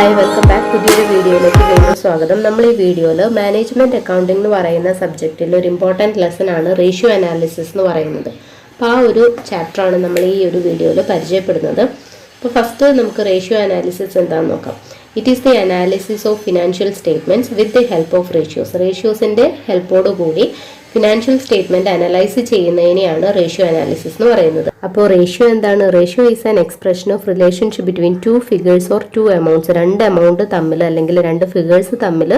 Hi welcome back. പുതിയൊരു വീഡിയോയിലേക്ക് വീണ്ടും സ്വാഗതം. നമ്മൾ ഈ വീഡിയോയിൽ മാനേജ്മെൻറ്റ് അക്കൗണ്ടിംഗ് എന്ന് പറയുന്ന സബ്ജക്റ്റിൽ ഒരു ഇമ്പോർട്ടൻറ്റ് ലെസൺ ആണ് റേഷ്യോ അനാലിസിസ് എന്ന് പറയുന്നത്. അപ്പോൾ ആ ഒരു ചാപ്റ്ററാണ് നമ്മൾ ഈ ഒരു വീഡിയോയിൽ പരിചയപ്പെടുന്നത്. അപ്പോൾ ഫസ്റ്റ് നമുക്ക് റേഷ്യോ അനാലിസിസ് എന്താണെന്ന് നോക്കാം. It is the analysis of financial statements with the help of ratios. റേഷ്യോസിൻ്റെ ഹെൽപ്പോടുകൂടി ഫിനാൻഷ്യൽ സ്റ്റേറ്റ്മെൻറ്റ് അനലൈസ് ചെയ്യുന്നതിനെയാണ് റേഷ്യോ അനാലിസിസ് എന്ന് പറയുന്നത്. അപ്പോൾ റേഷ്യോ എന്താണ്? Ratio is an expression of relationship between two figures or two amounts. രണ്ട് എമൗണ്ട് തമ്മിൽ അല്ലെങ്കിൽ രണ്ട് ഫിഗേഴ്സ് തമ്മിൽ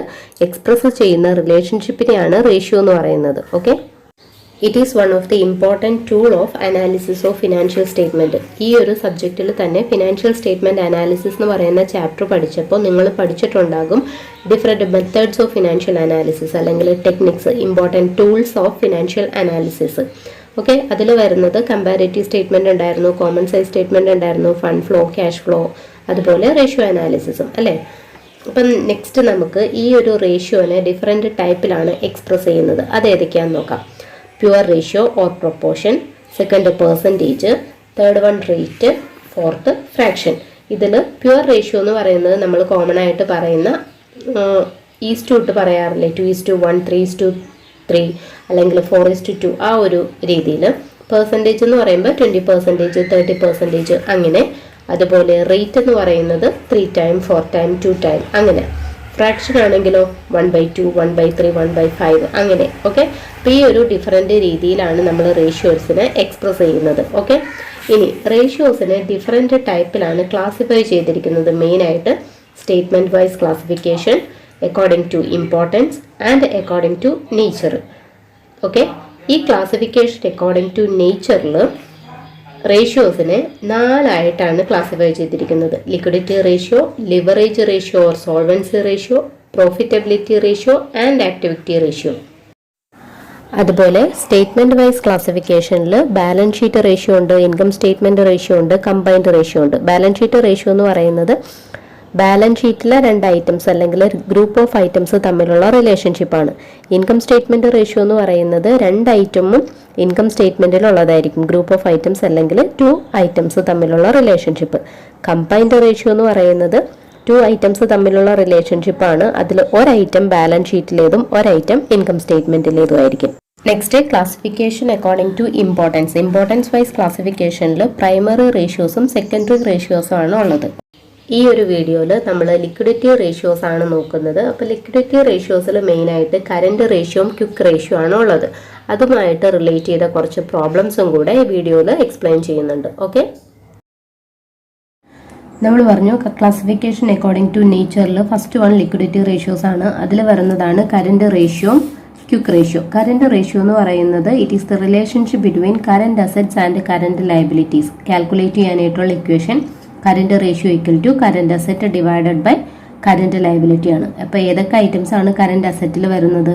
എക്സ്പ്രസ് ചെയ്യുന്ന റിലേഷൻഷിപ്പിനെയാണ് റേഷ്യോ എന്ന് പറയുന്നത്. Okay, it is one of the important tool of analysis of financial statement. ഈ ഒരു സബ്ജക്റ്റിൽ തന്നെ ഫിനാൻഷ്യൽ സ്റ്റേറ്റ്മെൻറ്റ് അനാലിസിസ് എന്ന് പറയുന്ന ചാപ്റ്റർ പഠിച്ചപ്പോൾ നിങ്ങൾ പഠിച്ചിട്ടുണ്ടാകും different methods of financial analysis അല്ലെങ്കിൽ techniques, important tools of financial analysis. Okay, അതിൽ വരുന്നത് കമ്പാരേറ്റീവ് സ്റ്റേറ്റ്മെൻറ്റ് ഉണ്ടായിരുന്നു, കോമൺ സൈസ് സ്റ്റേറ്റ്മെൻറ്റ് ഉണ്ടായിരുന്നു, ഫണ്ട് ഫ്ലോ, ക്യാഷ് ഫ്ലോ, അതുപോലെ റേഷ്യോ അനാലിസിസും അല്ലേ. അപ്പം നെക്സ്റ്റ് നമുക്ക് ഈ ഒരു റേഷ്യോനെ ഡിഫറെൻറ്റ് ടൈപ്പിലാണ് എക്സ്പ്രസ് ചെയ്യുന്നത്. അത് ഏതൊക്കെയാണെന്ന് നോക്കാം. Pure ratio or proportion, second percentage, third one rate, fourth fraction. ഇതിൽ പ്യുവർ റേഷ്യോ എന്ന് പറയുന്നത് നമ്മൾ കോമൺ ആയിട്ട് പറയുന്ന ഈസ്റ്റു ഇട്ട് പറയാറില്ലേ, 2:1, 3:3 അല്ലെങ്കിൽ 4:2 ആ ഒരു രീതിയിൽ. പെർസെൻറ്റേജ് എന്ന് പറയുമ്പോൾ 20%, 30% അങ്ങനെ. അതുപോലെ റേറ്റ് എന്ന് പറയുന്നത് 3 ടൈം, 4 ടൈം, 2 ടൈം അങ്ങനെ. ഫ്രാക്ഷൻ ആണെങ്കിലോ 1/2, 1/3, 1/5 അങ്ങനെ. ഓക്കെ, അപ്പോൾ ഈ ഒരു ഡിഫറെൻറ്റ് രീതിയിലാണ് നമ്മൾ റേഷ്യോസിനെ എക്സ്പ്രസ് ചെയ്യുന്നത്. ഓക്കെ, ഇനി റേഷ്യോസിനെ ഡിഫറെൻറ്റ് ടൈപ്പിലാണ് ക്ലാസിഫൈ ചെയ്തിരിക്കുന്നത്. മെയിനായിട്ട് statement wise classification, according to importance and according to nature. Okay, ഈ ക്ലാസിഫിക്കേഷൻ അക്കോർഡിംഗ് ടു നേച്ചറിൽ റേഷ്യോസിനെ 4ആയിട്ടാണ് ക്ലാസിഫൈ ചെയ്തിരിക്കുന്നത്. Liquidity ratio, leverage ratio or solvency ratio, profitability ratio and activity ratio. അതുപോലെ സ്റ്റേറ്റ്മെൻറ്റ് വൈസ് ക്ലാസിഫിക്കേഷനിൽ balance sheet ratio ഉണ്ട്, income statement ratio ഉണ്ട്, combined ratio ഉണ്ട്. ബാലൻസ് ഷീറ്റ് റേഷ്യോ എന്ന് പറയുന്നത് ബാലൻസ് ഷീറ്റിലെ 2 ഐറ്റംസ് അല്ലെങ്കിൽ ഗ്രൂപ്പ് ഓഫ് ഐറ്റംസ് തമ്മിലുള്ള റിലേഷൻഷിപ്പാണ്. ഇൻകം സ്റ്റേറ്റ്മെൻറ്റ് റേഷ്യോ എന്ന് പറയുന്നത് 2 ഐറ്റമും ഇൻകം സ്റ്റേറ്റ്മെൻറ്റിലുള്ളതായിരിക്കും, ഗ്രൂപ്പ് ഓഫ് ഐറ്റംസ് അല്ലെങ്കിൽ 2 ഐറ്റംസ് തമ്മിലുള്ള റിലേഷൻഷിപ്പ്. കമ്പൈൻഡ് റേഷ്യോ എന്ന് പറയുന്നത് 2 ഐറ്റംസ് തമ്മിലുള്ള റിലേഷൻഷിപ്പാണ്. അതിൽ 1 ഐറ്റം ബാലൻസ് ഷീറ്റിലേതും 1 ഐറ്റം ഇൻകം സ്റ്റേറ്റ്മെൻറ്റിലേതും ആയിരിക്കും. Next classification according to importance. Importance wise ക്ലാസിഫിക്കേഷനിൽ പ്രൈമറി റേഷ്യോസും സെക്കൻഡറി റേഷ്യോസും ആണ് ഉള്ളത്. ഈ ഒരു വീഡിയോയിൽ നമ്മൾ ലിക്വിഡിറ്റി റേഷ്യോസ് ആണ് നോക്കുന്നത്. അപ്പോൾ ലിക്വിഡിറ്റി റേഷ്യോസിൽ മെയിനായിട്ട് കറൻറ്റ് റേഷ്യോയും ക്വിക്ക് റേഷ്യോ ആണ് ഉള്ളത്. അതുമായിട്ട് റിലേറ്റ് ചെയ്ത കുറച്ച് പ്രോബ്ലംസും കൂടെ ഈ വീഡിയോയിൽ എക്സ്പ്ലെയിൻ ചെയ്യുന്നുണ്ട്. ഓക്കെ, നമ്മൾ പറഞ്ഞു ക്ലാസിഫിക്കേഷൻ അക്കോർഡിംഗ് ടു നേച്ചറിൽ ഫസ്റ്റ് വൺ ലിക്വിഡിറ്റി റേഷ്യോസ് ആണ്. അതിൽ വരുന്നതാണ് കറൻറ്റ് റേഷ്യോയും ക്വിക്ക് റേഷ്യോ. കറൻറ്റ് റേഷ്യോ എന്ന് പറയുന്നത് it is the relationship between current assets and current liabilities. Calculate ചെയ്യാനായിട്ടുള്ള equation current ratio equal to current asset divided by current liability ആണ്. അപ്പോൾ ഏതൊക്കെ ഐറ്റംസ് ആണ് കറൻറ്റ് അസറ്റിൽ വരുന്നത്?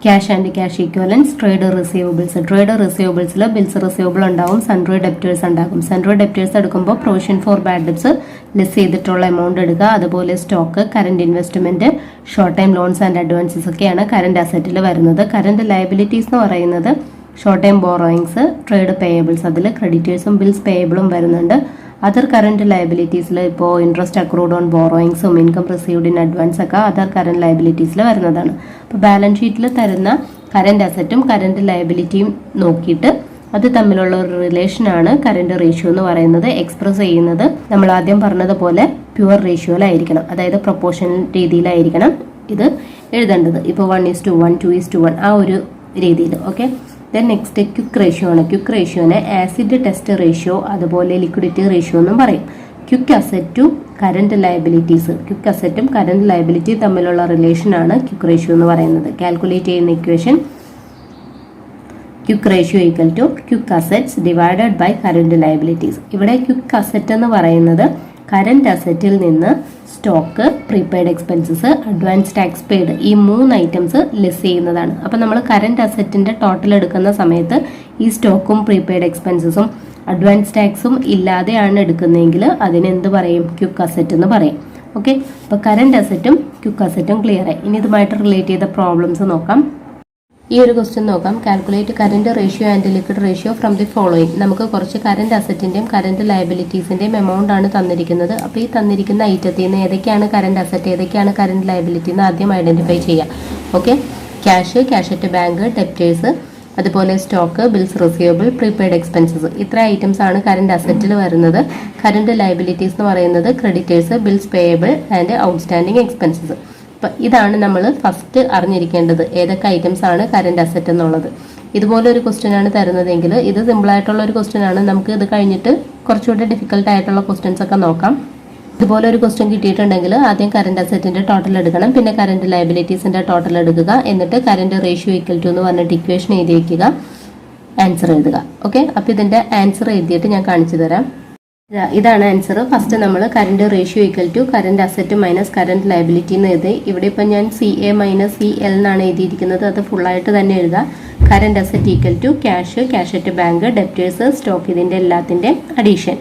Cash and cash equivalence, trade receivables. Trade റിസീവബിൾസിൽ bills receivable ഉണ്ടാവും, sundry debtors ഉണ്ടാകും. സൺട്രി ഡെപ്റ്റേഴ്സ് എടുക്കുമ്പോൾ provision for bad debts less ചെയ്തിട്ടുള്ള എമൗണ്ട് എടുക്കുക. അതുപോലെ stock, current investment, short time loans and advances ഒക്കെയാണ് കറൻറ്റ് അസറ്റിൽ വരുന്നത്. കറൻറ്റ് ലയബിലിറ്റീസ് എന്ന് പറയുന്നത് short time borrowings, trade payables, അതിൽ ക്രെഡിറ്റേഴ്സും ബിൽസ് പേയബിളും വരുന്നുണ്ട്. അതർ കറൻറ്റ് ലയബിലിറ്റീസിൽ ഇപ്പോൾ ഇൻട്രസ്റ്റ് അക്രൂഡ് ഓൺ ബോറോയിങ്സും ഇൻകം റിസീവ്ഡ് ഇൻ അഡ്വാൻസ് ഒക്കെ അതർ കറൻറ്റ് ലയബിലിറ്റീസിൽ വരുന്നതാണ്. അപ്പോൾ ബാലൻസ് ഷീറ്റിൽ തരുന്ന കറൻറ്റ് അസറ്റും കറൻറ്റ് ലയബിലിറ്റിയും നോക്കിയിട്ട് അത് തമ്മിലുള്ള ഒരു റിലേഷനാണ് കറൻറ്റ് റേഷ്യോ എന്ന് പറയുന്നത് എക്സ്പ്രസ് ചെയ്യുന്നത്. നമ്മൾ ആദ്യം പറഞ്ഞതുപോലെ പ്യുവർ റേഷ്യോയിലായിരിക്കണം, അതായത് പ്രൊപ്പോർഷണൽ രീതിയിലായിരിക്കണം ഇത് എഴുതേണ്ടത്. ഇപ്പോൾ 1:1, 2:1 ആ ഒരു രീതിയിൽ. Okay, then next quick ratio ആണ്. ക്വിക്ക് റേഷ്യോനെ ആസിഡ് ടെസ്റ്റ് റേഷ്യോ അതുപോലെ ലിക്വിഡിറ്റി റേഷ്യോ എന്നും പറയും. Quick asset to current liabilities. Quick അസറ്റും കറൻറ്റ് ലയബിലിറ്റി തമ്മിലുള്ള റിലേഷനാണ് ക്വിക്ക് റേഷ്യോ എന്ന് പറയുന്നത്. കാൽക്കുലേറ്റ് ചെയ്യുന്ന equation quick ratio equal to quick assets divided by current liabilities. ഇവിടെ ക്വിക്ക് അസറ്റ് എന്ന് പറയുന്നത് കറൻറ്റ് അസറ്റിൽ നിന്ന് stock, prepaid expenses, advance tax paid ഈ 3 ഐറ്റംസ് ലെസ് ചെയ്യുന്നതാണ്. അപ്പോൾ നമ്മൾ കറൻറ്റ് അസറ്റിൻ്റെ ടോട്ടൽ എടുക്കുന്ന സമയത്ത് ഈ സ്റ്റോക്കും പ്രീപെയ്ഡ് എക്സ്പെൻസസും അഡ്വാൻസ് ടാക്സും ഇല്ലാതെയാണ് എടുക്കുന്നതെങ്കിൽ അതിനെന്ത് പറയും? ക്വിക്ക് അസറ്റ് എന്ന് പറയും. ഓക്കെ, അപ്പോൾ കറൻറ്റ് അസറ്റും ക്വിക്ക് അസറ്റും ക്ലിയർ ആയി. ഇനി ഇതുമായിട്ട് റിലേറ്റ് ചെയ്ത പ്രോബ്ലംസ് നോക്കാം. ഈ ഒരു ക്വസ്റ്റ്യൻ നോക്കാം. Calculate current ratio and liquid ratio from the following. നമുക്ക് കുറച്ച് കറന്റ് അസറ്റിന്റെയും കറന്റ് ലയബിലിറ്റീസിന്റെയും എമൗണ്ട് ആണ് തന്നിരിക്കുന്നത്. അപ്പോൾ ഈ തന്നിരിക്കുന്ന ഐറ്റത്തിൽ നിന്ന് ഏതൊക്കെയാണ് കറന്റ് അസറ്റ്, ഏതൊക്കെയാണ് കറന്റ് ലയബിലിറ്റി എന്ന് ആദ്യം ഐഡന്റിഫൈ ചെയ്യാം. Okay, cash, cash at bank, debtors, അതുപോലെ stock, bills receivable, prepaid expenses, ഇത്ര ഐറ്റംസ് ആണ് കറന്റ് അസറ്റിൽ വരുന്നത്. കറന്റ് ലയബിലിറ്റീസ് എന്ന് പറയുന്നത് creditors, bills payable and outstanding expenses. അപ്പം ഇതാണ് നമ്മൾ ഫസ്റ്റ് അറിഞ്ഞിരിക്കേണ്ടത്, ഏതൊക്കെ ഐറ്റംസ് ആണ് കറന്റ് അസറ്റ് എന്നുള്ളത്. ഇതുപോലെ ഒരു ക്വസ്റ്റ്യൻ ആണ് തരുന്നതെങ്കിൽ ഇത് സിമ്പിൾ ആയിട്ടുള്ള ഒരു ക്വസ്റ്റ്യൻ ആണ്. നമുക്ക് ഇത് കഴിഞ്ഞിട്ട് കുറച്ചുകൂടി ഡിഫിക്കൽട്ട് ആയിട്ടുള്ള ക്വസ്റ്റ്യൻസ് ഒക്കെ നോക്കാം. ഇതുപോലെ ഒരു ക്വസ്റ്റ്യൻ കിട്ടിയിട്ടുണ്ടെങ്കിൽ ആദ്യം കറന്റ് അസറ്റിന്റെ ടോട്ടൽ എടുക്കണം, പിന്നെ കറന്റ് ലയബിലിറ്റീസിന്റെ ടോട്ടൽ എടുക്കുക, എന്നിട്ട് കറന്റ് റേഷ്യോ ഈക്വൽ ടു എന്ന് പറഞ്ഞിട്ട് ഇക്വേഷൻ എഴുതി വയ്ക്കുക, ആൻസർ എഴുതുക. ഓക്കെ, അപ്പോൾ ഇതിന്റെ ആൻസർ എഴുതിയിട്ട് ഞാൻ കാണിച്ചു തരാം. ഇതാണ് ആൻസർ. ഫസ്റ്റ് നമ്മൾ current ratio equal to current asset minus current liability എന്ന് എഴുതി. ഇവിടെ ഇപ്പം ഞാൻ CA മൈനസ് CL എന്നാണ് എഴുതിയിരിക്കുന്നത്, അത് ഫുള്ളായിട്ട് തന്നെ എഴുതുക. Current asset equal to cash, cash at bank, debtors, stock, ഇതിൻ്റെ എല്ലാത്തിൻ്റെ അഡീഷൻ.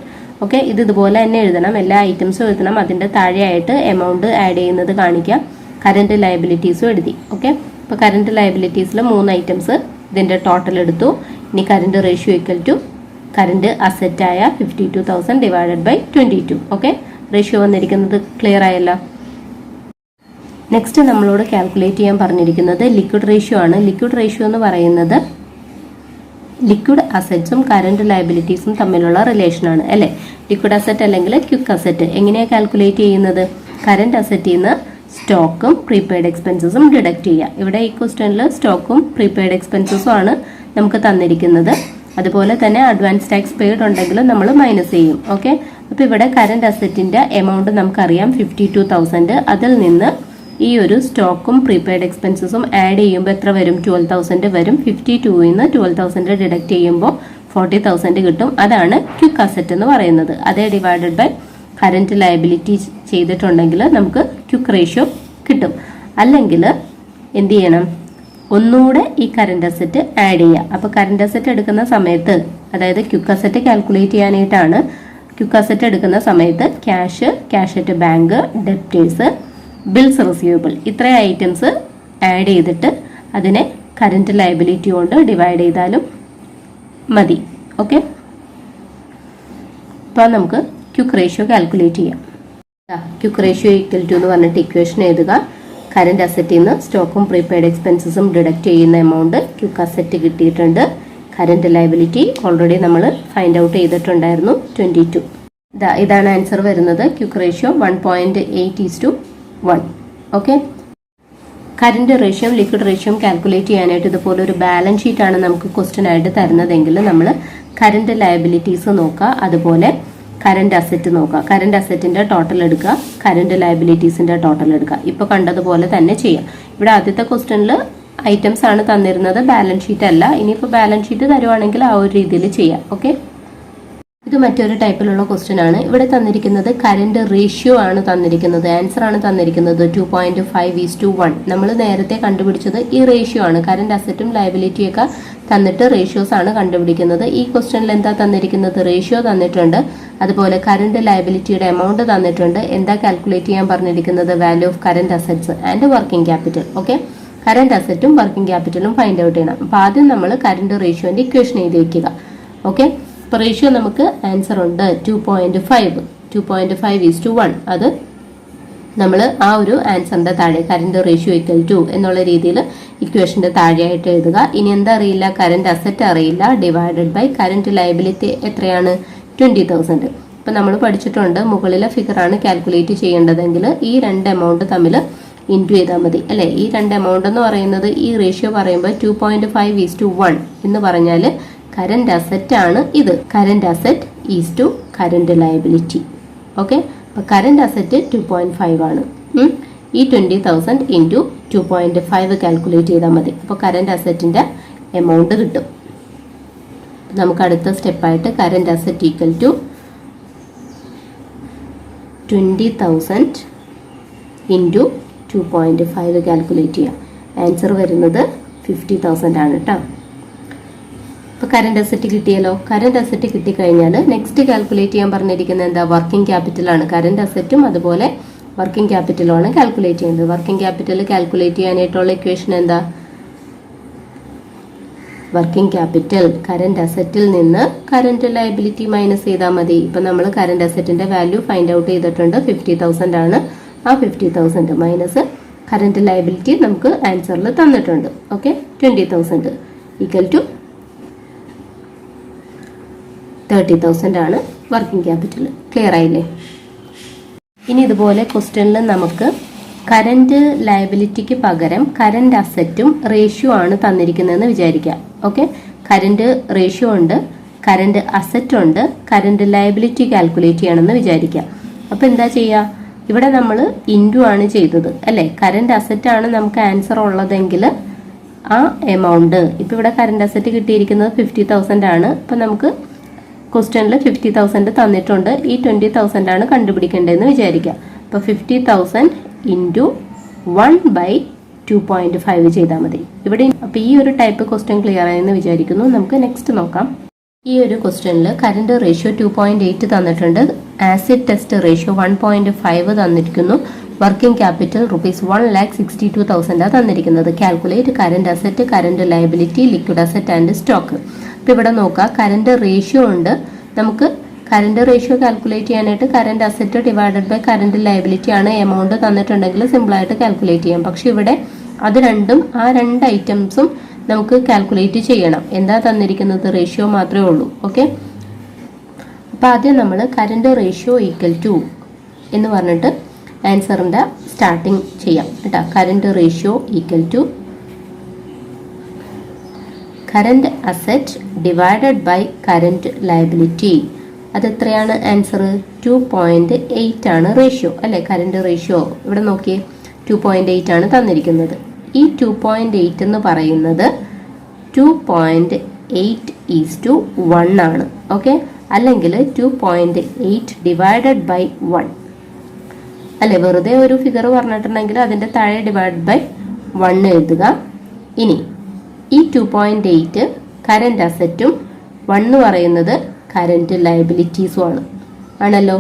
ഓക്കെ, ഇത് ഇതുപോലെ തന്നെ എഴുതണം, എല്ലാ ഐറ്റംസും എഴുതണം. അതിൻ്റെ താഴെയായിട്ട് എമൗണ്ട് ആഡ് ചെയ്യുന്നത് കാണിക്കുക. കറന്റ് ലയബിലിറ്റീസും എഴുതി. ഓക്കെ, ഇപ്പോൾ കറന്റ് ലയബിലിറ്റീസിൽ 3 ഐറ്റംസ്, ഇതിൻ്റെ ടോട്ടൽ എടുത്തു. ഇനി current ratio equal to current അസറ്റായ 52,000 ഡിവൈഡഡ് ബൈ 22. ഓക്കെ, റേഷ്യോ വന്നിരിക്കുന്നത് ക്ലിയർ ആയല്ലോ. നെക്സ്റ്റ് നമ്മളോട് കാൽക്കുലേറ്റ് ചെയ്യാൻ പറഞ്ഞിരിക്കുന്നത് ലിക്വിഡ് റേഷ്യോ ആണ്. ലിക്വിഡ് റേഷ്യോ എന്ന് പറയുന്നത് ലിക്വിഡ് അസറ്റ്സും കറന്റ് ലയബിലിറ്റീസും തമ്മിലുള്ള റിലേഷനാണ് അല്ലേ. ലിക്വിഡ് അസറ്റ് അല്ലെങ്കിൽ ക്വിക്ക് അസറ്റ് എങ്ങനെയാണ് കാൽക്കുലേറ്റ് ചെയ്യുന്നത്? കറന്റ് അസറ്റിൽ നിന്ന് സ്റ്റോക്കും പ്രീപെയ്ഡ് എക്സ്പെൻസസും ഡിഡക്റ്റ് ചെയ്യുക. ഇവിടെ ഈ ക്വസ്റ്റ്യനിൽ സ്റ്റോക്കും പ്രീപെയ്ഡ് എക്സ്പെൻസസും ആണ് നമുക്ക് തന്നിരിക്കുന്നത്. അതുപോലെ തന്നെ അഡ്വാൻസ് ടാക്സ് പെയ്ഡ് ഉണ്ടെങ്കിൽ നമ്മൾ മൈനസ് ചെയ്യും. ഓക്കെ, അപ്പോൾ ഇവിടെ കറന്റ് അസറ്റിന്റെ എമൗണ്ട് നമുക്കറിയാം 52,000. അതിൽ നിന്ന് ഈ ഒരു സ്റ്റോക്കും പ്രീപെയ്ഡ് എക്സ്പെൻസസും ആഡ് ചെയ്യുമ്പോൾ എത്ര വരും? 12,000 വരും. 52ൽ നിന്ന് 12,000 ഡിഡക്റ്റ് ചെയ്യുമ്പോൾ 40,000 കിട്ടും. അതാണ് ക്വിക്ക് അസറ്റ് എന്ന് പറയുന്നത്. അതേ ഡിവൈഡഡ് ബൈ കറന്റ് ലയബിലിറ്റി ചെയ്തിട്ടുണ്ടെങ്കിൽ നമുക്ക് ക്വിക്ക് റേഷ്യോ കിട്ടും. അല്ലെങ്കിൽ എന്ത് ചെയ്യണം? ഒന്നുകൂടെ ഈ കറന്റ് അസറ്റ് ആഡ് ചെയ്യുക. അപ്പോൾ കറന്റ് അസറ്റ് എടുക്കുന്ന സമയത്ത്, അതായത് ക്വിക്ക് അസറ്റ് കാൽക്കുലേറ്റ് ചെയ്യാനായിട്ടാണ്, ക്വിക്ക് അസറ്റ് എടുക്കുന്ന സമയത്ത് cash, cash at bank, debtors, bills receivable, ഇത്രയും ഐറ്റംസ് ആഡ് ചെയ്തിട്ട് അതിനെ കറന്റ് ലയബിലിറ്റി കൊണ്ട് ഡിവൈഡ് ചെയ്താലും മതി. ഓക്കെ, അപ്പോൾ നമുക്ക് ക്വിക്ക് റേഷ്യോ കാൽക്കുലേറ്റ് ചെയ്യാം. ക്വിക്ക് റേഷ്യോ ഈക്വൽ ടു എന്ന് പറഞ്ഞിട്ട് ഇക്വേഷൻ എഴുതുക. കറന്റ് അസറ്റിൽ നിന്ന് സ്റ്റോക്കും പ്രീപെയ്ഡ് എക്സ്പെൻസസും ഡിഡക്റ്റ് ചെയ്യുന്ന എമൗണ്ട് ക്വിക്ക് അസറ്റ് കിട്ടിയിട്ടുണ്ട്. കറന്റ് ലയബിലിറ്റി ഓൾറെഡി നമ്മൾ ഫൈൻഡ് ഔട്ട് ചെയ്തിട്ടുണ്ടായിരുന്നു, 22. ഇതാണ് ആൻസർ വരുന്നത്. Quick ratio 1.8:1. ഓക്കെ, കറന്റ് റേഷ്യോയും ലിക്വിഡ് റേഷ്യോയും കാൽക്കുലേറ്റ് ചെയ്യാനായിട്ട് ഇതുപോലെ ഒരു ബാലൻസ് ഷീറ്റാണ് നമുക്ക് ക്വസ്റ്റ്യൻ ആയിട്ട് തരുന്നതെങ്കിൽ നമ്മൾ കറന്റ് ലയബിലിറ്റീസ് നോക്കുക, അതുപോലെ കറന്റ് അസറ്റ് നോക്കുക. കറന്റ് അസറ്റിന്റെ ടോട്ടൽ എടുക്കുക, കറന്റ് ലയബിലിറ്റീസിന്റെ ടോട്ടൽ എടുക്കുക. ഇപ്പോൾ കണ്ടതുപോലെ തന്നെ ചെയ്യാം. ഇവിടെ ആദ്യത്തെ ക്വസ്റ്റ്യനിൽ ഐറ്റംസ് ആണ് തന്നിരുന്നത്, ബാലൻസ് ഷീറ്റ് അല്ല. ഇനിയിപ്പോൾ ബാലൻസ് ഷീറ്റ് തരുവാണെങ്കിൽ ആ ഒരു രീതിയിൽ ചെയ്യാം. ഓക്കെ, ഇത് മറ്റൊരു ടൈപ്പിലുള്ള ക്വസ്റ്റ്യൻ ആണ്. ഇവിടെ തന്നിരിക്കുന്നത് കറന്റ് റേഷ്യോ ആണ് തന്നിരിക്കുന്നത്, ആൻസർ ആണ് തന്നിരിക്കുന്നത് 2.5:1. നമ്മൾ നേരത്തെ കണ്ടുപിടിച്ചത് ഈ റേഷ്യോ ആണ്. കറന്റ് അസറ്റും ലയബിലിറ്റിയും ഒക്കെ തന്നിട്ട് റേഷ്യോസ് ആണ് കണ്ടുപിടിക്കുന്നത്. ഈ ക്വസ്റ്റ്യനിൽ എന്താ തന്നിരിക്കുന്നത്? റേഷ്യോ തന്നിട്ടുണ്ട്, അതുപോലെ കറന്റ് ലയബിലിറ്റിയുടെ എമൗണ്ട് തന്നിട്ടുണ്ട്. എന്താ കാൽക്കുലേറ്റ് ചെയ്യാൻ പറഞ്ഞിരിക്കുന്നത്? Value of current assets and working capital. Okay, current അസറ്റും വർക്കിംഗ് ക്യാപിറ്റലും ഫൈൻഡ് ഔട്ട് ചെയ്യണം. അപ്പോൾ ആദ്യം നമ്മൾ കറന്റ് റേഷ്യോന്റെ ഇക്വേഷൻ എഴുതി വയ്ക്കുക. ഓക്കെ, ഇപ്പോൾ റേഷ്യോ നമുക്ക് ആൻസർ ഉണ്ട് 2.5:1. അത് നമ്മൾ ആ ഒരു ആൻസറിന്റെ താഴെ കറന്റ് റേഷ്യോ ഈക്വൽ ടു എന്നുള്ള രീതിയിൽ ഇക്വേഷന്റെ താഴെയായിട്ട് എഴുതുക. ഇനി എന്താ അറിയില്ല? കറന്റ് അസറ്റ് അറിയില്ല, ഡിവൈഡഡ് ബൈ കറന്റ് ലയബിലിറ്റി എത്രയാണ്? 20,000. ഇപ്പം നമ്മൾ പഠിച്ചിട്ടുണ്ട്, മുകളിലെ ഫിഗർ ആണ് കാൽക്കുലേറ്റ് ചെയ്യേണ്ടതെങ്കിൽ ഈ രണ്ട് എമൗണ്ട് തമ്മിൽ ഇൻറ്റു ചെയ്താൽ മതി അല്ലേ. ഈ രണ്ട് എമൗണ്ട് എന്ന് പറയുന്നത് ഈ റേഷ്യോ പറയുമ്പോൾ 2.5:1 എന്ന് പറഞ്ഞാൽ കറന്റ് അസറ്റ് ആണ് ഇത്. Current asset is to current liability. Okay, അപ്പോൾ കറന്റ് അസറ്റ് 2.5 ആണ്. ഈ 20,000 ഇൻറ്റു 2.5 കാൽക്കുലേറ്റ് ചെയ്താൽ മതി. അപ്പോൾ കറന്റ് അസറ്റിന്റെ എമൗണ്ട് കിട്ടും. നമുക്ക് അടുത്ത സ്റ്റെപ്പായിട്ട് current asset equal to 20,000 into 2.5 calculate ചെയ്യാം. ആൻസർ വരുന്നത് 50,000 ആണ് കേട്ടോ. ഇപ്പോൾ കറന്റ് അസറ്റ് കിട്ടിയല്ലോ. കറന്റ് അസറ്റ് കിട്ടിക്കഴിഞ്ഞാൽ നെക്സ്റ്റ് കാൽക്കുലേറ്റ് ചെയ്യാൻ പറഞ്ഞിരിക്കുന്നത് എന്താ? വർക്കിംഗ് ക്യാപിറ്റലാണ്. കറന്റ് അസറ്റും അതുപോലെ വർക്കിംഗ് ക്യാപിറ്റലുമാണ് കാൽക്കുലേറ്റ് ചെയ്യുന്നത്. വർക്കിംഗ് ക്യാപിറ്റൽ കാൽക്കുലേറ്റ് ചെയ്യാനായിട്ടുള്ള ഇക്വേഷൻ എന്താ? വർക്കിംഗ് ക്യാപിറ്റൽ കറന്റ് അസറ്റിൽ നിന്ന് കറന്റ് ലയബിലിറ്റി മൈനസ് ചെയ്താൽ മതി. ഇപ്പം നമ്മൾ കറന്റ് അസറ്റിന്റെ വാല്യൂ ഫൈൻഡ് ഔട്ട് ചെയ്തിട്ടുണ്ട്, 50,000 ആണ്. ആ 50,000 മൈനസ് കറന്റ് ലയബിലിറ്റി നമുക്ക് ആൻസറിൽ തന്നിട്ടുണ്ട്. ഓക്കെ, 20,000 ഈക്വൽ ടു 30,000 ആണ് വർക്കിംഗ് ക്യാപിറ്റൽ. ക്ലിയർ ആയില്ലേ? ഇനി ഇതുപോലെ ക്വസ്റ്റ്യനിൽ നമുക്ക് കറന്റ് ലയബിലിറ്റിക്ക് പകരം കറന്റ് അസറ്റും റേഷ്യോ ആണ് തന്നിരിക്കുന്നതെന്ന് വിചാരിക്കാം. ഓക്കെ, കറന്റ് റേഷ്യോ ഉണ്ട്, കറന്റ് അസറ്റ് ഉണ്ട്, കറന്റ് ലയബിലിറ്റി കാൽക്കുലേറ്റ് ചെയ്യണമെന്ന് വിചാരിക്കാം. അപ്പോൾ എന്താ ചെയ്യുക? ഇവിടെ നമ്മൾ ഇൻറ്റു ആണ് ചെയ്തത് അല്ലേ? കറന്റ് അസറ്റ് ആണ് നമുക്ക് ആൻസർ ഉള്ളതെങ്കിൽ ആ എമൗണ്ട്, ഇപ്പം ഇവിടെ കറന്റ് അസറ്റ് കിട്ടിയിരിക്കുന്നത് 50,000 ആണ്. അപ്പം നമുക്ക് ക്വസ്റ്റ്യനിൽ 50,000 തന്നിട്ടുണ്ട്, ഈ 20,000 ആണ് കണ്ടുപിടിക്കേണ്ടതെന്ന് വിചാരിക്കാം. അപ്പോൾ 50,000 ഇൻറ്റു 1/2.5 ചെയ്താൽ മതി ഇവിടെ. അപ്പോൾ ഈ ഒരു ടൈപ്പ് ക്വസ്റ്റ്യൻ ക്ലിയർ ആയെന്ന് വിചാരിക്കുന്നു. നമുക്ക് നെക്സ്റ്റ് നോക്കാം. ഈ ഒരു ക്വസ്റ്റ്യനിൽ കറന്റ് റേഷ്യോ 2.8 തന്നിട്ടുണ്ട്, ആസിഡ് ടെസ്റ്റ് റേഷ്യോ 1.5 തന്നിരിക്കുന്നു, വർക്കിംഗ് ക്യാപിറ്റൽ ₹1,62,000 തന്നിരിക്കുന്നത്. Calculate current asset, current liability, liquid asset and stock. അപ്പോൾ ഇവിടെ നോക്കുക, കറന്റ് റേഷ്യോ ഉണ്ട്. നമുക്ക് കറന്റ് റേഷ്യോ കാൽക്കുലേറ്റ് ചെയ്യാനായിട്ട് current asset divided by current liability ആണ് എമൗണ്ട് തന്നിട്ടുണ്ടെങ്കിൽ സിമ്പിളായിട്ട് കാൽക്കുലേറ്റ് ചെയ്യാം. പക്ഷെ ഇവിടെ അത് രണ്ടും, ആ രണ്ട് ഐറ്റംസും നമുക്ക് കാൽക്കുലേറ്റ് ചെയ്യണം. എന്താ തന്നിരിക്കുന്നത്? റേഷ്യോ മാത്രമേ ഉള്ളൂ. ഓക്കെ, അപ്പോൾ ആദ്യം നമ്മൾ കറന്റ് റേഷ്യോ ഈക്വൽ ടു എന്ന് പറഞ്ഞിട്ട് ആൻസറിൻ്റെ സ്റ്റാർട്ടിങ് ചെയ്യാം കേട്ടോ. Current ratio equal to current asset divided by current liability. അതെത്രയാണ് ആൻസർ? 2.8 ആണ് റേഷ്യോ അല്ലേ? കറന്റ് റേഷ്യോ ഇവിടെ നോക്കിയേ, 2.8 ആണ് തന്നിരിക്കുന്നത്. ഈ 2.8 എന്ന് പറയുന്നത് 2.8:1 ആണ്. ഓക്കെ, അല്ലെങ്കിൽ 2.8 ഡിവൈഡഡ് ബൈ 1 അല്ലെ? വെറുതെ ഒരു ഫിഗർ പറഞ്ഞിട്ടുണ്ടെങ്കിൽ അതിൻ്റെ താഴെ ഡിവൈഡ് ബൈ 1 എഴുതുക. ഇനി ഈ 2.8 കറന്റ് അസറ്റും 1 എന്ന് പറയുന്നത് കറന്റ് ലയബിലിറ്റീസും ആണല്ലോ.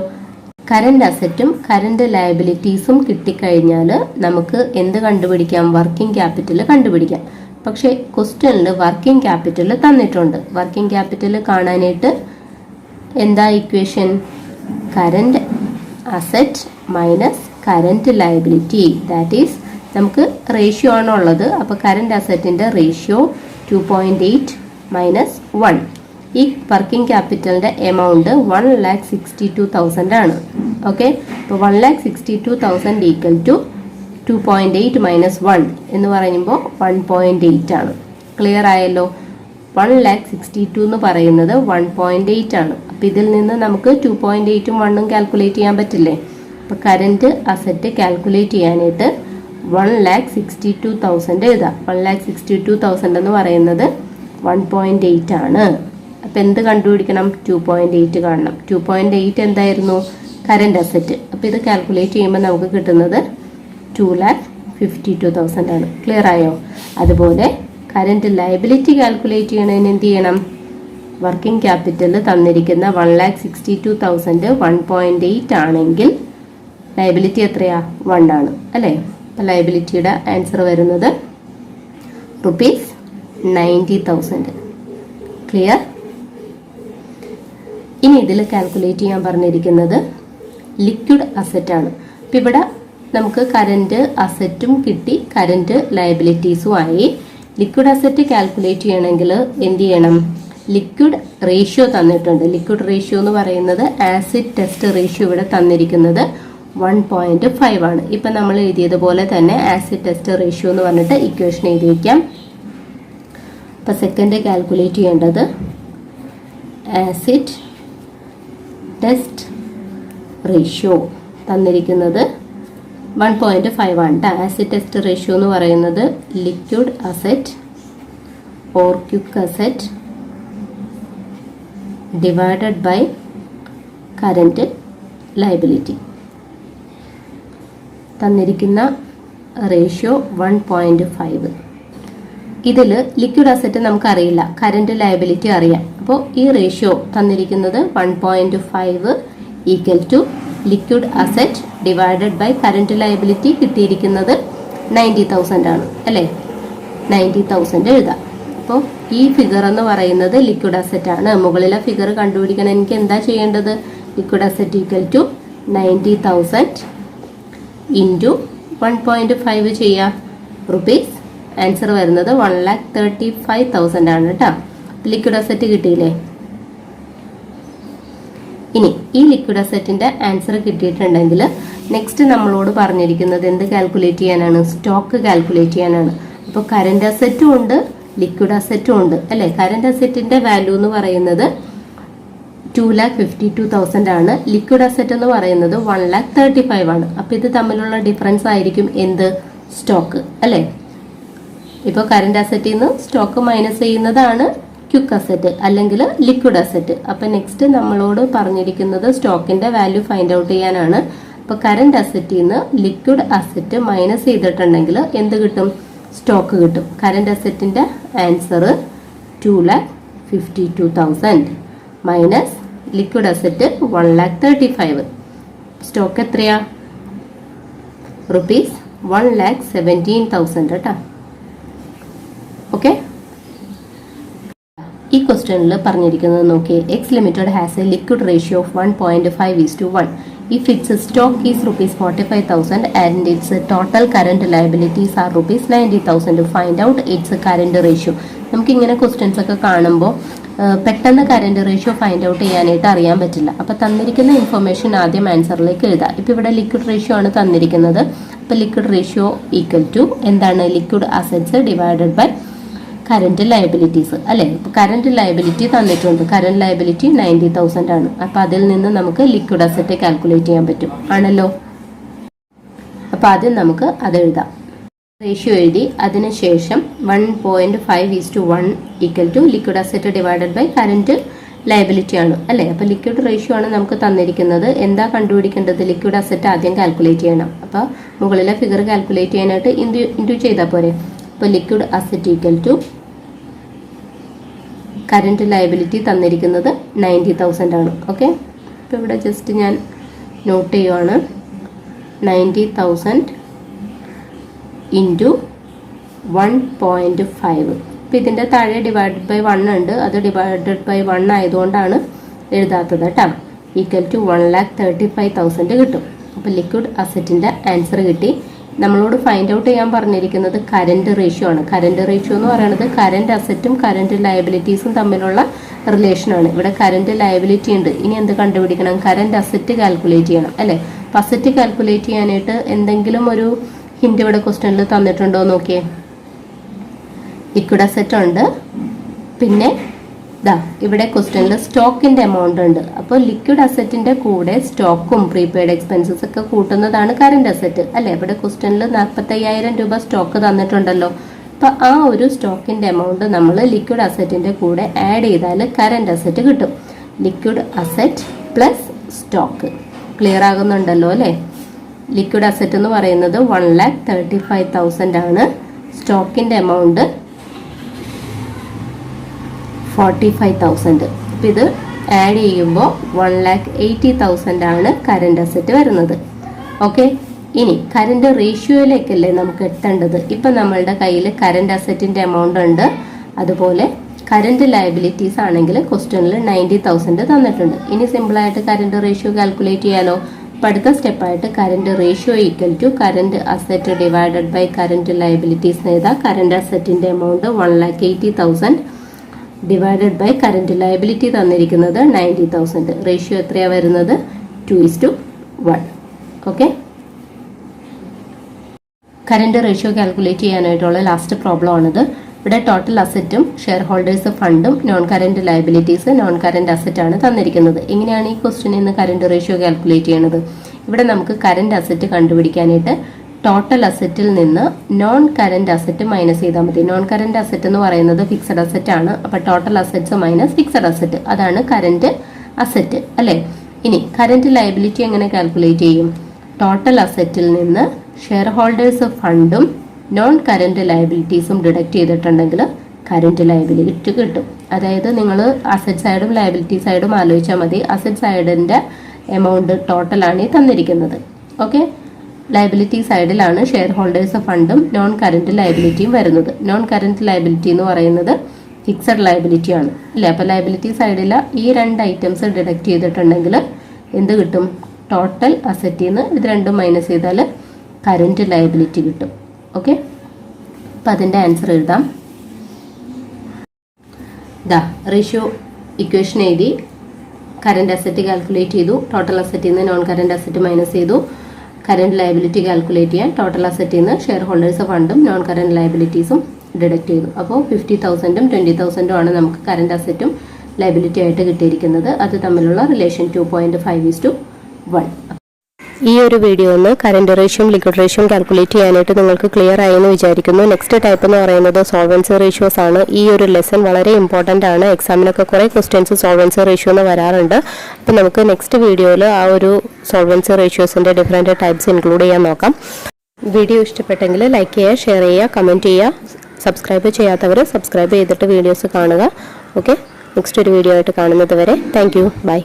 കറന്റ് അസറ്റും കറന്റ് ലയബിലിറ്റീസും കിട്ടിക്കഴിഞ്ഞാൽ നമുക്ക് എന്ത് കണ്ടുപിടിക്കാം? വർക്കിംഗ് ക്യാപിറ്റൽ കണ്ടുപിടിക്കാം. പക്ഷേ ക്വസ്റ്റ്യനിൽ വർക്കിംഗ് ക്യാപിറ്റൽ തന്നിട്ടുണ്ട്. വർക്കിംഗ് ക്യാപിറ്റൽ കാണാനായിട്ട് എന്താ equation? Current asset minus current liability, that is നമുക്ക് റേഷ്യോ ആണ് ഉള്ളത്. അപ്പോൾ കറന്റ് അസറ്റിൻ്റെ റേഷ്യോ 2.8 മൈനസ് 1. ഈ വർക്കിംഗ് ക്യാപിറ്റലിൻ്റെ എമൗണ്ട് 1,62,000 ആണ്. ഓക്കെ, അപ്പോൾ 1,62,000 ഈക്വൽ ടു 2.8 മൈനസ് 1 എന്ന് പറയുമ്പോൾ 1.8 ആണ്. ക്ലിയർ ആയല്ലോ? 1,62,000 എന്ന് പറയുന്നത് 1.8 ആണ്. അപ്പോൾ ഇതിൽ നിന്ന് നമുക്ക് 2.8ഉം 1ഉം കാൽക്കുലേറ്റ് ചെയ്യാൻ പറ്റില്ലേ? അപ്പോൾ കറന്റ് അസറ്റ് കാൽക്കുലേറ്റ് ചെയ്യാനായിട്ട് 1,62,000 എഴുതാം. 1,62,000 എന്ന് പറയുന്നത് 1.8 ആണ്. അപ്പം എന്ത് കണ്ടുപിടിക്കണം? 2.8 കാണണം. 2.8 എന്തായിരുന്നു? Current asset. അപ്പോൾ ഇത് കാൽക്കുലേറ്റ് ചെയ്യുമ്പോൾ നമുക്ക് കിട്ടുന്നത് 2,52,000 ആണ്. ക്ലിയർ ആയോ? അതുപോലെ കറന്റ് ലയബിലിറ്റി കാൽക്കുലേറ്റ് ചെയ്യണതിന് എന്ത് ചെയ്യണം? വർക്കിംഗ് ക്യാപിറ്റൽ തന്നിരിക്കുന്ന 1,62,000 1.8 ആണെങ്കിൽ ലയബിലിറ്റി എത്രയാ? 1 ആണ് അല്ലേ? അപ്പോൾ ലയബിലിറ്റിയുടെ ആൻസർ വരുന്നത് ₹90,000. ക്ലിയർ? ഇനി ഇതിൽ കാൽക്കുലേറ്റ് ചെയ്യാൻ പറഞ്ഞിരിക്കുന്നത് ലിക്വിഡ് അസറ്റ് ആണ്. അപ്പം ഇവിടെ നമുക്ക് കറന്റ് അസറ്റും കിട്ടി, കറന്റ് ലയബിലിറ്റീസും ആയി. ലിക്വിഡ് അസറ്റ് കാൽക്കുലേറ്റ് ചെയ്യണമെങ്കിൽ എന്ത് ചെയ്യണം? ലിക്വിഡ് റേഷ്യോ തന്നിട്ടുണ്ട്. ലിക്വിഡ് റേഷ്യോ എന്ന് പറയുന്നത് ആസിഡ് ടെസ്റ്റ് റേഷ്യോ ഇവിടെ തന്നിരിക്കുന്നത് 1.5 ആണ്. ഇപ്പം നമ്മൾ എഴുതിയതുപോലെ തന്നെ ആസിഡ് ടെസ്റ്റ് റേഷ്യോ എന്ന് പറഞ്ഞിട്ട് ഇക്വേഷൻ എഴുതി വയ്ക്കാം. അപ്പം സെക്കൻഡ് കാൽക്കുലേറ്റ് ചെയ്യേണ്ടത് ആസിഡ് ടെസ്റ്റ് റേഷ്യോ തന്നിരിക്കുന്നത് 1.5 ആണ്. ആസിഡ് ടെസ്റ്റ് റേഷ്യോ എന്ന് പറയുന്നത് liquid asset or quick asset divided by current liability. തന്നിരിക്കുന്ന റേഷ്യോ 1.5. ഇതിൽ ലിക്വിഡ് അസറ്റ് നമുക്കറിയില്ല, കറന്റ് ലയബിലിറ്റി അറിയാം. അപ്പോൾ ഈ റേഷ്യോ തന്നിരിക്കുന്നത് 1.5 equal to liquid asset divided by current liability കിട്ടിയിരിക്കുന്നത് 90,000 ആണ് അല്ലേ? 90,000 എഴുതാം. അപ്പോൾ ഈ ഫിഗർ എന്ന് പറയുന്നത് ലിക്വിഡ് അസറ്റ് ആണ്. മുകളിലെ ഫിഗർ കണ്ടുപിടിക്കണം. എനിക്ക് എന്താ ചെയ്യേണ്ടത്? Liquid asset equal to 90,000 into 1.5 ചെയ്യാം റുപ്പീസ്. ആൻസർ വരുന്നത് 1,35,000 ആണ് കേട്ടോ. ലിക്വിഡ് അസറ്റ് കിട്ടിയില്ലേ? ഇനി ഈ ലിക്വിഡ് അസറ്റിന്റെ ആൻസർ കിട്ടിയിട്ടുണ്ടെങ്കിൽ നെക്സ്റ്റ് നമ്മളോട് പറഞ്ഞിരിക്കുന്നത് എന്ത് കാൽക്കുലേറ്റ് ചെയ്യാനാണ്? സ്റ്റോക്ക് കാൽക്കുലേറ്റ് ചെയ്യാനാണ്. അപ്പോൾ കറന്റ് അസറ്റും ഉണ്ട്, ലിക്വിഡ് അസറ്റും ഉണ്ട് അല്ലെ. കറന്റ് അസറ്റിന്റെ വാല്യൂ എന്ന് പറയുന്നത് 2,52,000 ആണ്. ലിക്വിഡ് അസറ്റ് എന്ന് പറയുന്നത് 1,35,000 ആണ്. അപ്പൊ ഇത് തമ്മിലുള്ള ഡിഫറൻസ് ആയിരിക്കും എന്ത്? സ്റ്റോക്ക് അല്ലെ. ഇപ്പൊ കറന്റ് അസറ്റിൽ നിന്ന് സ്റ്റോക്ക് മൈനസ് ചെയ്യുന്നതാണ് ക്വിക്ക് അസറ്റ് അല്ലെങ്കിൽ ലിക്വിഡ് അസറ്റ്. അപ്പൊ നെക്സ്റ്റ് നമ്മളോട് പറഞ്ഞിരിക്കുന്നത് സ്റ്റോക്കിന്റെ വാല്യൂ ഫൈൻഡ് ഔട്ട് ചെയ്യാനാണ്. അപ്പൊ കറന്റ് അസറ്റിൽ നിന്ന് ലിക്വിഡ് അസറ്റ് മൈനസ് ചെയ്തിട്ടുണ്ടെങ്കിൽ എന്ത് കിട്ടും? സ്റ്റോക്ക് കിട്ടും. കറന്റ് അസറ്റിന്റെ answer 2,52,000 minus liquid asset 1,35,000. Stock എത്രയാ? റുപ്പീസ് 1,17,000 കേട്ടോ. ഓക്കെ, ഈ ക്വസ്റ്റ്യനിൽ പറഞ്ഞിരിക്കുന്നത് നോക്കിയേ. X limited has a liquid ratio of 1.5:1. If its stock is rupees 45,000 and its total current liabilities are rupees 90,000, find out its current ratio. നമുക്ക് ഇങ്ങനെ questions ഒക്കെ കാണുമ്പോൾ പെട്ടെന്ന് കറന്റ് റേഷ്യോ ഫൈൻഡ് ഔട്ട് ചെയ്യാനായിട്ട് അറിയാൻ പറ്റില്ല. അപ്പൊ തന്നിരിക്കുന്ന ഇൻഫർമേഷൻ ആദ്യം ആൻസറിലേക്ക് എഴുതാം. ഇപ്പൊ ഇവിടെ ലിക്വിഡ് റേഷ്യോ ആണ് തന്നിരിക്കുന്നത്. അപ്പൊ ലിക്വിഡ് റേഷ്യോ ഈക്വൽ ടു എന്താണ്? Liquid assets divided by current liabilities അല്ലെ. കറന്റ് ലയബിലിറ്റി തന്നിട്ടുണ്ട്. കറന്റ് ലയബിലിറ്റി 90,000 ആണ്. അപ്പൊ അതിൽ നിന്ന് നമുക്ക് ലിക്വിഡ് അസറ്റ് കാൽക്കുലേറ്റ് ചെയ്യാൻ പറ്റും ആണല്ലോ. അപ്പൊ ആദ്യം നമുക്ക് അത് എഴുതാം. റേഷ്യോ എഴുതി അതിനുശേഷം 1.5:1 equal to liquid asset divided by current liability ആണ് അല്ലെ. അപ്പൊ ലിക്വിഡ് റേഷ്യോ ആണ് നമുക്ക് തന്നിരിക്കുന്നത്. എന്താ കണ്ടുപിടിക്കേണ്ടത്? ലിക്വിഡ് അസറ്റ് ആദ്യം കാൽക്കുലേറ്റ് ചെയ്യണം. അപ്പൊ മുകളിലെ ഫിഗർ കാൽക്കുലേറ്റ് ചെയ്യാനായിട്ട് ഇൻറ്റു ചെയ്താൽ പോരെ. അപ്പോൾ liquid asset equal to current liability തന്നിരിക്കുന്നത് 90,000 ആണ്. ഓക്കെ, അപ്പോൾ ഇവിടെ ജസ്റ്റ് ഞാൻ നോട്ട് ചെയ്യുവാണ്. 90,000 ഇൻറ്റു 1.5. അപ്പോൾ ഇതിൻ്റെ താഴെ ഡിവൈഡഡ് ബൈ 1 ഉണ്ട്. അത് ഡിവൈഡഡ് ബൈ 1 ആയതുകൊണ്ടാണ് എഴുതാത്തത് കേട്ടോ. ഈക്വൽ ടു 1,35,000 കിട്ടും. അപ്പോൾ ലിക്വിഡ് അസറ്റിൻ്റെ ആൻസർ കിട്ടി. നമ്മളോട് ഫൈൻഡ് ഔട്ട് ചെയ്യാൻ പറഞ്ഞിരിക്കുന്നത് കറന്റ് റേഷ്യോ ആണ്. കറന്റ് റേഷ്യോ എന്ന് പറയുന്നത് കറന്റ് അസറ്റും കറന്റ് ലയബിലിറ്റീസും തമ്മിലുള്ള റിലേഷനാണ്. ഇവിടെ കറന്റ് ലയബിലിറ്റി ഉണ്ട്. ഇനി എന്ത് കണ്ടുപിടിക്കണം? കറന്റ് അസറ്റ് കാൽക്കുലേറ്റ് ചെയ്യണം അല്ലെ. അപ്പൊ അസറ്റ് കാൽക്കുലേറ്റ് ചെയ്യാനായിട്ട് എന്തെങ്കിലും ഒരു ഹിന്റ് ഇവിടെ ക്വസ്റ്റ്യനിൽ തന്നിട്ടുണ്ടോ നോക്കിയേ. ലിക്വിഡ് അസറ്റ് ഉണ്ട്, പിന്നെ ഇവിടെ ക്വസ്റ്റ്യനിൽ സ്റ്റോക്കിന്റെ എമൗണ്ട് ഉണ്ട്. അപ്പോൾ ലിക്വിഡ് അസറ്റിന്റെ കൂടെ സ്റ്റോക്കും പ്രീപെയ്ഡ് എക്സ്പെൻസസ് ഒക്കെ കൂട്ടുന്നതാണ് കറന്റ് അസറ്റ് അല്ലെ. ഇവിടെ ക്വസ്റ്റ്യനിൽ 45,000 രൂപ സ്റ്റോക്ക് തന്നിട്ടുണ്ടല്ലോ. അപ്പൊ ആ ഒരു സ്റ്റോക്കിന്റെ എമൗണ്ട് നമ്മൾ ലിക്വിഡ് അസറ്റിന്റെ കൂടെ ആഡ് ചെയ്താൽ കറന്റ് അസറ്റ് കിട്ടും. Liquid asset plus stock. Clear ആകുന്നുണ്ടല്ലോ അല്ലെ. ലിക്വിഡ് അസറ്റ് എന്ന് പറയുന്നത് 1,35,000 ആണ്. സ്റ്റോക്കിന്റെ എമൗണ്ട് 45,000. അപ്പം ഇത് ആഡ് ചെയ്യുമ്പോൾ 1,80,000 ആണ് കറന്റ് അസറ്റ് വരുന്നത്. ഓക്കെ, ഇനി കറന്റ് റേഷ്യോയിലേക്കല്ലേ നമുക്ക് എത്തേണ്ടത്. ഇപ്പം നമ്മളുടെ കയ്യിൽ കറന്റ് അസറ്റിന്റെ എമൗണ്ട് ഉണ്ട്, അതുപോലെ കറന്റ് ലയബിലിറ്റീസ് ആണെങ്കിൽ ക്വസ്റ്റ്യനിൽ 90,000 തന്നിട്ടുണ്ട്. ഇനി സിമ്പിളായിട്ട് കറന്റ് റേഷ്യോ കാൽക്കുലേറ്റ് ചെയ്യാലോ. അപ്പം അടുത്ത സ്റ്റെപ്പായിട്ട് current ratio equal to current asset divided by current liabilities എഴുതാം. കറന്റ് അസറ്റിന്റെ amount 1,80,000 divided by current liability തന്നിരിക്കുന്നത് 90,000. റേഷ്യോ എത്രയാണ് വരുന്നത്? 2:1. ഓക്കെ, കറന്റ് റേഷ്യോ കാൽക്കുലേറ്റ് ചെയ്യാനായിട്ടുള്ള ലാസ്റ്റ് പ്രോബ്ലം ആണിത്. ഇവിടെ ടോട്ടൽ അസറ്റും ഷെയർ ഹോൾഡേഴ്സ് ഫണ്ടും non current liabilities non current asset ആണ് തന്നിരിക്കുന്നത്. എങ്ങനെയാണ് ഈ ക്വസ്റ്റ്യനിൽ നിന്ന് കറന്റ് റേഷ്യോ കാൽക്കുലേറ്റ് ചെയ്യുന്നത്? ഇവിടെ നമുക്ക് കറന്റ് അസറ്റ് കണ്ടുപിടിക്കാനായിട്ട് ടോട്ടൽ അസറ്റിൽ നിന്ന് നോൺ കറന്റ് അസറ്റ് മൈനസ് ചെയ്താൽ മതി. നോൺ കറന്റ് അസറ്റ് എന്ന് പറയുന്നത് ഫിക്സഡ് അസറ്റ് ആണ്. അപ്പൊ total assets minus fixed asset, അതാണ് കറന്റ് അസറ്റ് അല്ലെ. ഇനി കറന്റ് ലയബിലിറ്റി എങ്ങനെ കാൽക്കുലേറ്റ് ചെയ്യും? ടോട്ടൽ അസറ്റിൽ നിന്ന് ഷെയർ ഹോൾഡേഴ്സ് ഫണ്ടും നോൺ കറന്റ് ലയബിലിറ്റീസും ഡിഡക്ട് ചെയ്തിട്ടുണ്ടെങ്കിൽ കറന്റ് ലയബിലിറ്റി കിട്ടും. അതായത് നിങ്ങൾ അസറ്റ് സൈഡും ലയബിലിറ്റി സൈഡും ആലോചിച്ചാൽ മതി. അസറ്റ് സൈഡിന്റെ എമൗണ്ട് ടോട്ടലാണ് ഈ തന്നിരിക്കുന്നത്. ഓക്കെ, ലയബിലിറ്റി സൈഡിലാണ് ഷെയർ ഹോൾഡേഴ്സ് ഫണ്ടും നോൺ കറന്റ് ലയബിലിറ്റിയും വരുന്നത്. നോൺ കറന്റ് ലയബിലിറ്റി എന്ന് പറയുന്നത് ഫിക്സഡ് ലയബിലിറ്റി ആണ് അല്ലേ. അപ്പോൾ ലയബിലിറ്റി സൈഡിൽ ഈ 2 ഐറ്റംസ് ഡിഡക്റ്റ് ചെയ്തിട്ടുണ്ടെങ്കിൽ എന്ത് കിട്ടും? ടോട്ടൽ അസറ്റിൽ നിന്ന് ഇത് രണ്ടും മൈനസ് ചെയ്താൽ കറൻറ്റ് ലയബിലിറ്റി കിട്ടും. ഓക്കെ, അപ്പം അതിൻ്റെ ആൻസർ എഴുതാം. റേഷ്യോ ഇക്വേഷൻ എഴുതി, കറൻറ്റ് അസറ്റ് കാൽക്കുലേറ്റ് ചെയ്തു, ടോട്ടൽ അസറ്റിൽ നിന്ന് നോൺ കറൻറ്റ് അസറ്റ് മൈനസ് ചെയ്തു, കറൻറ്റ് ലയബിലിറ്റി കാൽക്കുലേറ്റ് ചെയ്യാൻ ടോട്ടൽ അസറ്റിൽ നിന്ന് ഷെയർ ഹോൾഡേഴ്സ് ഫണ്ടും നോൺ കറൻറ്റ് ലയബിലിറ്റീസും ഡിഡക്റ്റ് ചെയ്തു. അപ്പോൾ 50,000ഉം 20,000ഉം ആണ് നമുക്ക് കറൻറ്റ് അസറ്റും ലയബിലിറ്റി ആയിട്ട് കിട്ടിയിരിക്കുന്നത്. അത് തമ്മിലുള്ള റിലേഷൻ 2.5:1. ഈ ഒരു വീഡിയോ ഒന്ന് കറൻറ്റ് റേഷ്യോയും ലിക്വിഡ് റേഷ്യോയും കാൽക്കുലേറ്റ് ചെയ്യാനായിട്ട് നിങ്ങൾക്ക് ക്ലിയർ ആയി എന്ന് വിചാരിക്കുന്നു. നെക്സ്റ്റ് ടൈപ്പ് എന്ന് പറയുന്നത് സോൾവൻസി റേഷ്യോസ് ആണ്. ഈ ഒരു ലെസൺ വളരെ ഇമ്പോർട്ടൻ്റ് ആണ്. എക്സാമിനൊക്കെ കുറേ ക്വസ്റ്റ്യൻസ് സോൾവൻസി റേഷ്യോ എന്ന് വരാറുണ്ട്. അപ്പോൾ നമുക്ക് നെക്സ്റ്റ് വീഡിയോയിൽ ആ ഒരു സോൾവൻസി റേഷ്യോസിൻ്റെ ഡിഫറെൻറ്റ് ടൈപ്സ് ഇൻക്ലൂഡ് ചെയ്യാൻ നോക്കാം. വീഡിയോ ഇഷ്ടപ്പെട്ടെങ്കിൽ ലൈക്ക് ചെയ്യുക, ഷെയർ ചെയ്യുക, കമൻറ്റ് ചെയ്യുക. സബ്സ്ക്രൈബ് ചെയ്യാത്തവർ സബ്സ്ക്രൈബ് ചെയ്തിട്ട് വീഡിയോസ് കാണുക. ഓക്കെ, നെക്സ്റ്റ് ഒരു വീഡിയോ ആയിട്ട് കാണുന്നത് വരെ താങ്ക് യു, ബൈ.